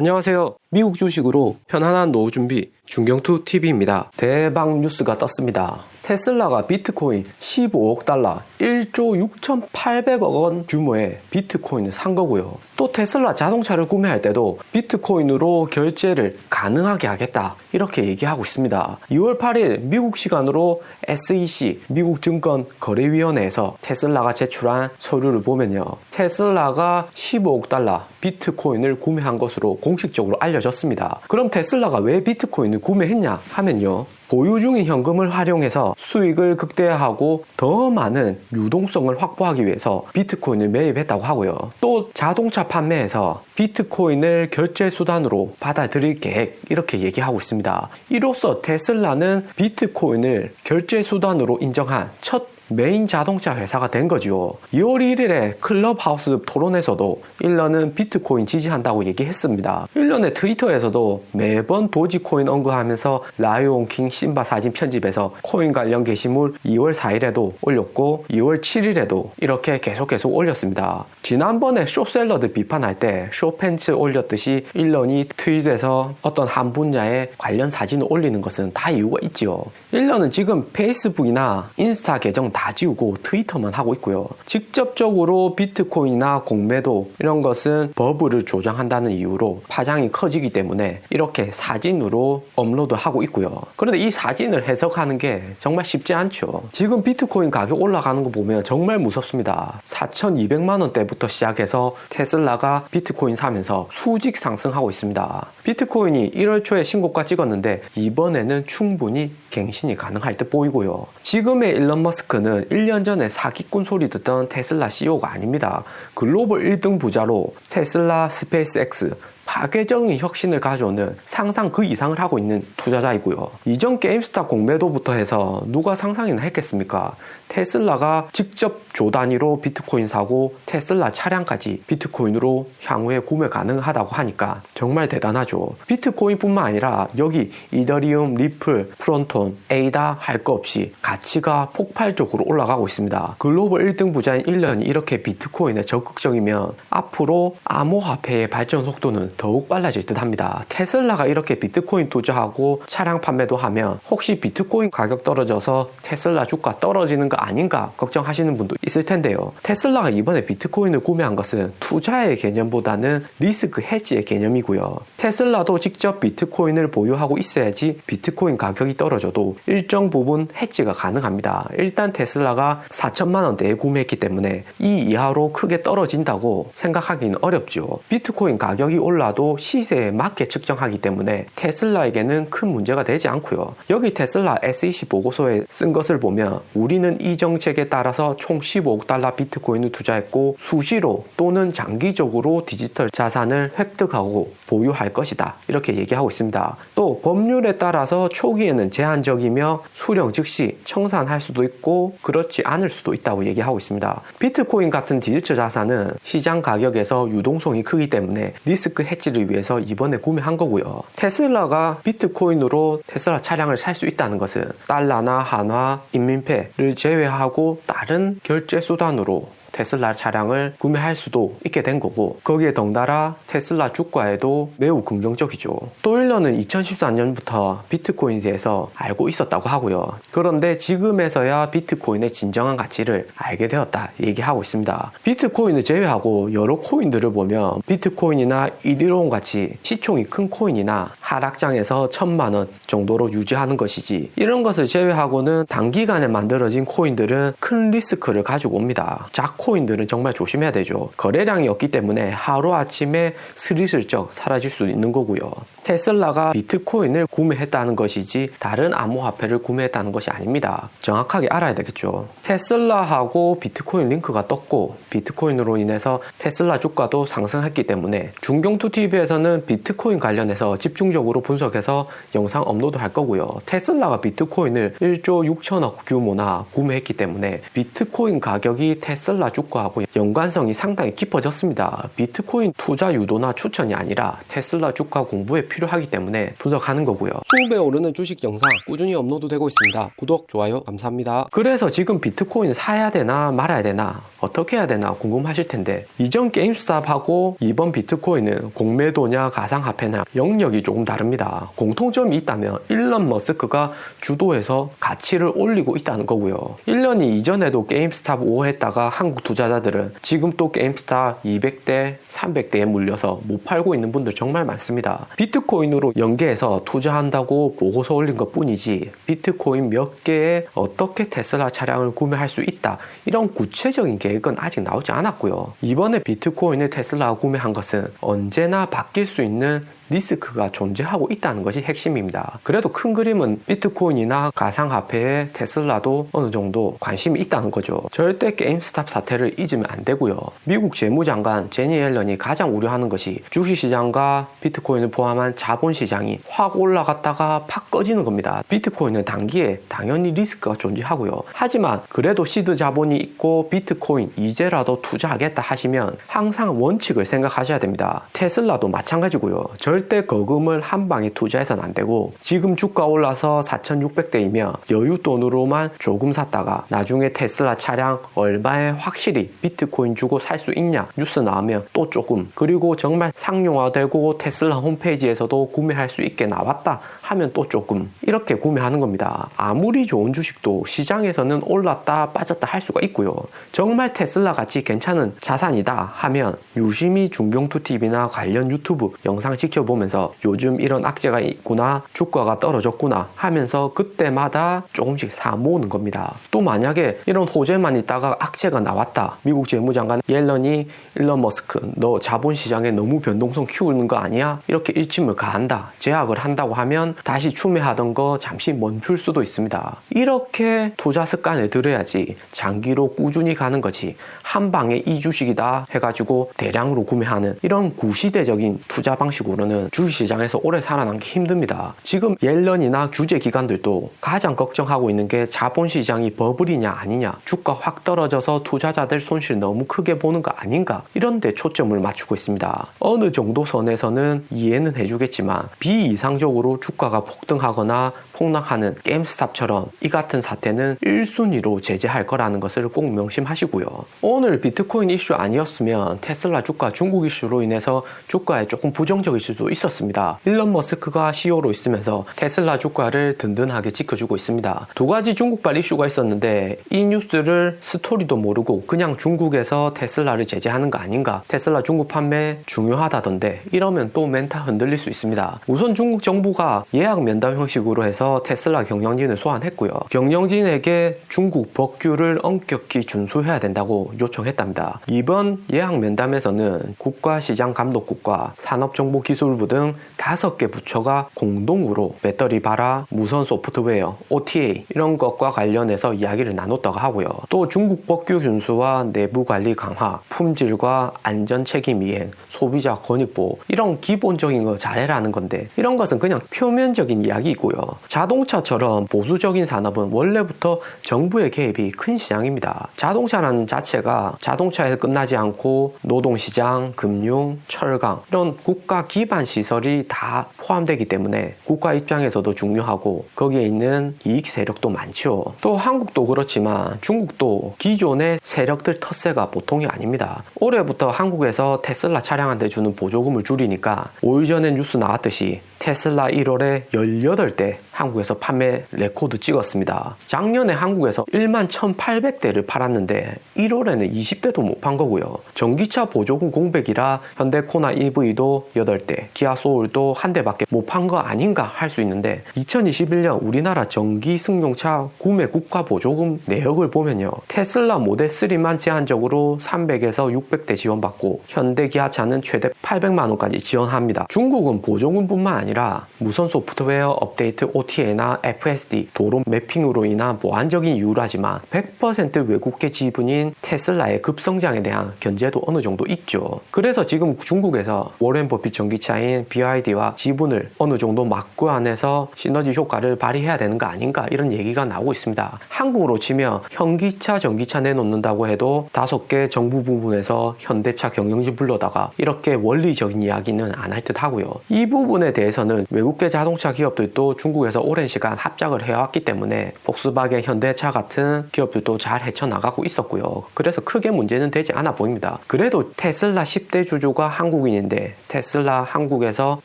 안녕하세요. 미국 주식으로 편안한 노후 준비 중경투 TV입니다. 대박 뉴스가 떴습니다. 테슬라가 비트코인 15억 달러, 1조 6,800억 원 규모의 비트코인을 산 거고요. 또 테슬라 자동차를 구매할 때도 비트코인으로 결제를 가능하게 하겠다, 이렇게 얘기하고 있습니다. 2월 8일 미국 시간으로 SEC, 미국 증권거래위원회에서 테슬라가 제출한 서류를 보면요, 테슬라가 15억 달러 비트코인을 구매한 것으로 공식적으로 알려졌습니다. 그럼 테슬라가 왜 비트코인을 구매했냐 하면요, 보유 중인 현금을 활용해서 수익을 극대화하고 더 많은 유동성을 확보하기 위해서 비트코인을 매입했다고 하고요. 또 자동차 판매에서 비트코인을 결제 수단으로 받아들일 계획, 이렇게 얘기하고 있습니다. 이로써 테슬라는 비트코인을 결제 수단으로 인정한 첫 메인 자동차 회사가 된 거죠. 2월 1일에 클럽하우스 토론에서도 일런은 비트코인 지지한다고 얘기했습니다. 일런의 트위터에서도 매번 도지코인 언급하면서 라이온킹 심바 사진 편집해서 코인 관련 게시물 2월 4일에도 올렸고 2월 7일에도 이렇게 계속 올렸습니다. 지난번에 쇼샐러드 비판할 때 쇼팬츠 올렸듯이 일런이 트윗에서 어떤 한 분야의 관련 사진을 올리는 것은 다 이유가 있죠. 일런은 지금 페이스북이나 인스타 계정 다 지우고 트위터만 하고 있고요. 직접적으로 비트코인이나 공매도 이런 것은 버블을 조장한다는 이유로 파장이 커지기 때문에 이렇게 사진으로 업로드하고 있고요. 그런데 이 사진을 해석하는 게 정말 쉽지 않죠. 지금 비트코인 가격 올라가는 거 보면 정말 무섭습니다. 4,200만 원대부터 시작해서 테슬라가 비트코인 사면서 수직 상승하고 있습니다. 비트코인이 1월 초에 신고가 찍었는데 이번에는 충분히 갱신이 가능할 듯 보이고요. 지금의 일론 머스크는 1년 전에 사기꾼 소리 듣던 테슬라 CEO가 아닙니다. 글로벌 1등 부자로 테슬라, 스페이스X, 파괴적인 혁신을 가져오는 상상 그 이상을 하고 있는 투자자이고요. 이전 게임스타 공매도부터 해서 누가 상상이나 했겠습니까? 테슬라가 직접 조 단위로 비트코인 사고 테슬라 차량까지 비트코인으로 향후에 구매 가능하다고 하니까 정말 대단하죠. 비트코인뿐만 아니라 여기 이더리움, 리플, 프론톤, 에이다 할 거 없이 가치가 폭발적으로 올라가고 있습니다. 글로벌 1등 부자인 일런이 이렇게 비트코인에 적극적이면 앞으로 암호화폐의 발전 속도는 더욱 빨라질 듯 합니다. 테슬라가 이렇게 비트코인 투자하고 차량 판매도 하면 혹시 비트코인 가격 떨어져서 테슬라 주가 떨어지는 거 아닌가 걱정하시는 분도 있을 텐데요. 테슬라가 이번에 비트코인을 구매한 것은 투자의 개념보다는 리스크 해지의 개념이고요. 테슬라도 직접 비트코인을 보유하고 있어야지 비트코인 가격이 떨어져도 일정 부분 해지가 가능합니다. 일단 테슬라가 4천만 원대에 구매했기 때문에 이 이하로 크게 떨어진다고 생각하기는 어렵죠. 비트코인 가격이 올라도 시세에 맞게 측정하기 때문에 테슬라에게는 큰 문제가 되지 않고요. 여기 테슬라 SEC 보고서에 쓴 것을 보면 우리는 이 정책에 따라서 총 15억 달러 비트코인을 투자했고 수시로 또는 장기적으로 디지털 자산을 획득하고 보유할 것이다, 이렇게 얘기하고 있습니다. 또 법률에 따라서 초기에는 제한적이며 수령 즉시 청산할 수도 있고 그렇지 않을 수도 있다고 얘기하고 있습니다. 비트코인 같은 디지털 자산은 시장 가격에서 유동성이 크기 때문에 리스크 해지를 위해서 이번에 구매한 거고요. 테슬라가 비트코인으로 테슬라 차량을 살 수 있다는 것은 달러나 한화, 인민폐를 제외하고 다른 결제 수단으로 테슬라 차량을 구매할 수도 있게 된 거고, 거기에 덩달아 테슬라 주가에도 매우 긍정적이죠. 또 일런은 2014년부터 비트코인에 대해서 알고 있었다고 하고요. 그런데 지금에서야 비트코인의 진정한 가치를 알게 되었다 얘기하고 있습니다. 비트코인을 제외하고 여러 코인들을 보면 비트코인이나 이더리움 같이 시총이 큰 코인이나 하락장에서 1,000만 원 정도로 유지하는 것이지, 이런 것을 제외하고는 단기간에 만들어진 코인들은 큰 리스크를 가지고 옵니다. 코인들은 정말 조심해야 되죠. 거래량이 없기 때문에 하루아침에 스리슬쩍 사라질 수도 있는 거고요. 테슬라가 비트코인을 구매했다는 것이지 다른 암호화폐를 구매했다는 것이 아닙니다. 정확하게 알아야 되겠죠. 테슬라하고 비트코인 링크가 떴고 비트코인으로 인해서 테슬라 주가도 상승했기 때문에 중경투TV에서는 비트코인 관련해서 집중적으로 분석해서 영상 업로드 할 거고요. 테슬라가 비트코인을 1조 6천억 규모나 구매했기 때문에 비트코인 가격이 테슬라 테슬라 주가하고 연관성이 상당히 깊어졌습니다. 비트코인 투자 유도나 추천이 아니라 테슬라 주가 공부에 필요하기 때문에 분석하는 거고요. 수배 오르는 주식 영상 꾸준히 업로드되고 있습니다. 구독, 좋아요 감사합니다. 그래서 지금 비트코인 사야 되나 말아야 되나 어떻게 해야 되나 궁금하실 텐데, 이전 게임스탑하고 이번 비트코인은 공매도냐 가상화폐냐 영역이 조금 다릅니다. 공통점이 있다면 일론 머스크가 주도해서 가치를 올리고 있다는 거고요. 1년이 이전에도 게임스탑 우호했다가 한국 투자자들은 지금 또 게임스탑 200대 300대에 물려서 못 팔고 있는 분들 정말 많습니다. 비트코인으로 연계해서 투자한다고 보고서 올린 것 뿐이지 비트코인 몇 개에 어떻게 테슬라 차량을 구매할 수 있다 이런 구체적인 계획은 아직 나오지 않았고요. 이번에 비트코인을 테슬라가 구매한 것은 언제나 바뀔 수 있는 리스크가 존재하고 있다는 것이 핵심입니다. 그래도 큰 그림은 비트코인이나 가상화폐에 테슬라도 어느 정도 관심이 있다는 거죠. 절대 게임스탑 사태를 잊으면 안 되고요. 미국 재무장관 제니 옐런이 가장 우려하는 것이 주식시장과 비트코인을 포함한 자본시장이 확 올라갔다가 팍 꺼지는 겁니다. 비트코인은 단기에 당연히 리스크가 존재하고요. 하지만 그래도 시드 자본이 있고 비트코인 이제라도 투자하겠다 하시면 항상 원칙을 생각하셔야 됩니다. 테슬라도 마찬가지고요. 절대 거금을 한 방에 투자해서는 안 되고, 지금 주가 올라서 4,600대이면 여유 돈으로만 조금 샀다가 나중에 테슬라 차량 얼마에 확실히 비트코인 주고 살 수 있냐 뉴스 나오면 또 조금, 그리고 정말 상용화되고 테슬라 홈페이지에서도 구매할 수 있게 나왔다 하면 또 조금, 이렇게 구매하는 겁니다. 아무리 좋은 주식도 시장에서는 올랐다 빠졌다 할 수가 있고요. 정말 테슬라 같이 괜찮은 자산이다 하면 유심히 중경투TV나 관련 유튜브 영상 지켜보면서 요즘 이런 악재가 있구나, 주가가 떨어졌구나 하면서 그때마다 조금씩 사 모으는 겁니다. 또 만약에 이런 호재만 있다가 악재가 나왔다, 미국 재무장관 옐런이 일론 머스크 너 자본시장에 너무 변동성 키우는 거 아니야? 이렇게 일침을 가한다, 제약을 한다고 하면 다시 추매하던 거 잠시 멈출 수도 있습니다. 이렇게 투자 습관을 들여야지 장기로 꾸준히 가는 거지, 한 방에 이 주식이다 해가지고 대량으로 구매하는 이런 구시대적인 투자 방식으로는 주식시장에서 오래 살아남기 힘듭니다. 지금 옐런이나 규제기관들도 가장 걱정하고 있는 게 자본시장이 버블이냐 아니냐, 주가 확 떨어져서 투자자들 손실 너무 크게 보는 거 아닌가, 이런 데 초점을 맞추고 있습니다. 어느 정도 선에서는 이해는 해주겠지만 비이상적으로 주가가 폭등하거나 폭락하는 게임스탑처럼 이 같은 사태는 1순위로 제재할 거라는 것을 꼭 명심하시고요. 오늘 비트코인 이슈 아니었으면 테슬라 주가 중국 이슈로 인해서 주가에 조금 부정적일 수도 있었습니다. 일론 머스크가 CEO로 있으면서 테슬라 주가를 든든하게 지켜주고 있습니다. 두 가지 중국발 이슈가 있었는데 이 뉴스를 스토리도 모르고 그냥 중국에서 테슬라를 제재하는 거 아닌가, 테슬라 중국 판매 중요하다던데 이러면 또 멘탈 흔들릴 수 있습니다. 우선 중국 정부가 예약 면담 형식으로 해서 테슬라 경영진을 소환했고요. 경영진에게 중국 법규를 엄격히 준수해야 된다고 요청했답니다. 이번 예약 면담에서는 국가시장감독국과 산업정보기술부 등 5개 부처가 공동으로 배터리 발화, 무선 소프트웨어, OTA 이런 것과 관련해서 이야기를 나눴다고 하고요. 또 중국 법규 준수와 내부 관리 강화, 품질과 안전 책임 이행, 소비자 권익 보호 이런 기본적인 거 잘해라는 건데, 이런 것은 그냥 표면적인 이야기이고요. 자동차처럼 보수적인 산업은 원래부터 정부의 개입이 큰 시장입니다. 자동차라는 자체가 자동차에서 끝나지 않고 노동시장, 금융, 철강 이런 국가 기반 시설이 다 포함되기 때문에 국가 입장에서도 중요하고 거기에 있는 이익 세력도 많죠. 또 한국도 그렇지만 중국도 기존의 세력들 텃세가 보통이 아닙니다. 올해부터 한국에서 테슬라 차량한테 주는 보조금을 줄이니까 5일 전에 뉴스 나왔듯이 테슬라 1월에 18대 한국에서 판매 레코드 찍었습니다. 작년에 한국에서 11,800대를 팔았는데 1월에는 20대도 못 판 거고요. 전기차 보조금 공백이라 현대 코나 EV도 8대, 기아 소울도 한 대밖에 못 판 거 아닌가 할 수 있는데, 2021년 우리나라 전기 승용차 구매 국가 보조금 내역을 보면요, 테슬라 모델 3만 제한적으로 300에서 600대 지원받고 현대 기아차는 최대 800만 원까지 지원합니다. 중국은 보조금뿐만 아니라 아니라 무선 소프트웨어 업데이트 OTA나 FSD, 도로 매핑으로 인한 보완적인 이유라지만 100% 외국계 지분인 테슬라의 급성장에 대한 견제도 어느 정도 있죠. 그래서 지금 중국에서 워렌 버핏 전기차인 BYD와 지분을 어느 정도 막고 안에서 시너지 효과를 발휘해야 되는 거 아닌가 이런 얘기가 나오고 있습니다. 한국으로 치면 현기차, 전기차 내놓는다고 해도 5개 정부 부분에서 현대차 경영진 불러다가 이렇게 원리적인 이야기는 안 할 듯 하고요. 이 부분에 대해서는 외국계 자동차 기업들도 중국에서 오랜 시간 합작을 해왔기 때문에 폭스바겐, 현대차 같은 기업들도 잘 헤쳐나가고 있었고요. 그래서 크게 문제는 되지 않아 보입니다. 그래도 테슬라 10대 주주가 한국인인데 테슬라 한국에서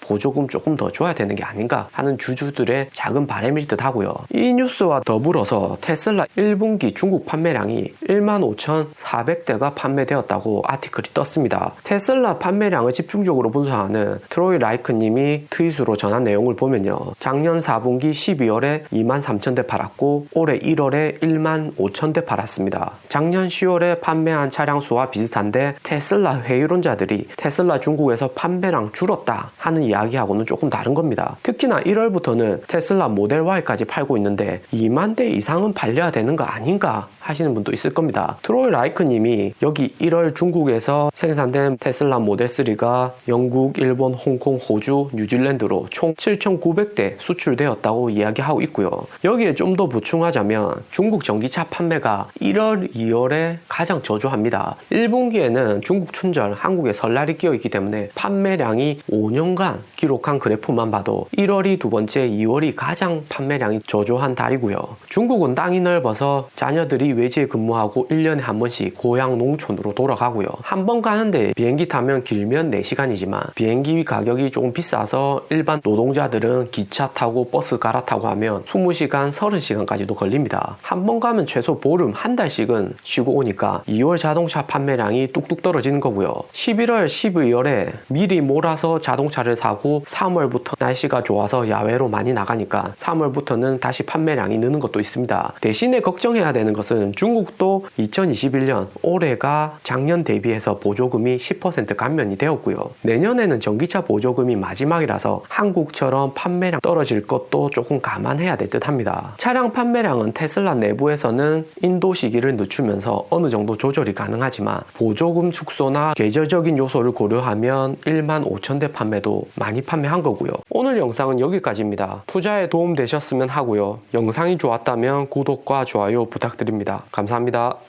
보조금 조금 더 줘야 되는 게 아닌가 하는 주주들의 작은 바람일 듯 하고요. 이 뉴스와 더불어서 테슬라 1분기 중국 판매량이 15,400대가 판매되었다고 아티클이 떴습니다. 테슬라 판매량을 집중적으로 분석하는 트로이 라이크님이 트윗으로 전한 내용을 보면요. 작년 4분기 12월에 23,000대 팔았고 올해 1월에 15,000대 팔았습니다. 작년 10월에 판매한 차량 수와 비슷한데 테슬라 회의론자들이 테슬라 중국에서 판매량 줄었다 하는 이야기하고는 조금 다른 겁니다. 특히나 1월부터는 테슬라 모델 Y까지 팔고 있는데 2만 대 이상은 팔려야 되는 거 아닌가 하시는 분도 있을 겁니다. 트로이 라이크님이 여기 1월 중국에서 생산된 테슬라 모델 3가 영국, 일본, 홍콩, 호주, 뉴질랜드로 총 7,900대 수출되었다고 이야기하고 있고요. 여기에 좀 더 보충하자면 중국 전기차 판매가 1월, 2월에 가장 저조합니다. 1분기에는 중국 춘절, 한국에 설날이 끼어있기 때문에 판매량이 5년간 기록한 그래프만 봐도 1월이 두 번째, 2월이 가장 판매량이 저조한 달이고요. 중국은 땅이 넓어서 자녀들이 외지에 근무하고 1년에 한 번씩 고향 농촌으로 돌아가고요. 한 번 가는데 비행기 타면 길면 4시간이지만 비행기 가격이 조금 비싸서 일반 노동자들은 기차 타고 버스 갈아타고 하면 20시간, 30시간까지도 걸립니다. 한 번 가면 최소 보름 한 달씩은 쉬고 오니까 2월 자동차 판매량이 뚝뚝 떨어지는 거고요. 11월, 12월에 미리 몰아서 자동차를 사고 3월부터 날씨가 좋아서 야외로 많이 나가니까 3월부터는 다시 판매량이 느는 것도 있습니다. 대신에 걱정해야 되는 것은 중국도 2021년 올해가 작년 대비해서 보조금이 10% 감면이 되었고요. 내년에는 전기차 보조금이 마지막이라서 한국처럼 판매량 떨어질 것도 조금 감안해야 될 듯 합니다. 차량 판매량은 테슬라 내부에서는 인도 시기를 늦추면서 어느 정도 조절이 가능하지만 보조금 축소나 계절적인 요소를 고려하면 15,000대 판매도 많이 판매한 거고요. 오늘 영상은 여기까지입니다. 투자에 도움 되셨으면 하고요. 영상이 좋았다면 구독과 좋아요 부탁드립니다. 감사합니다.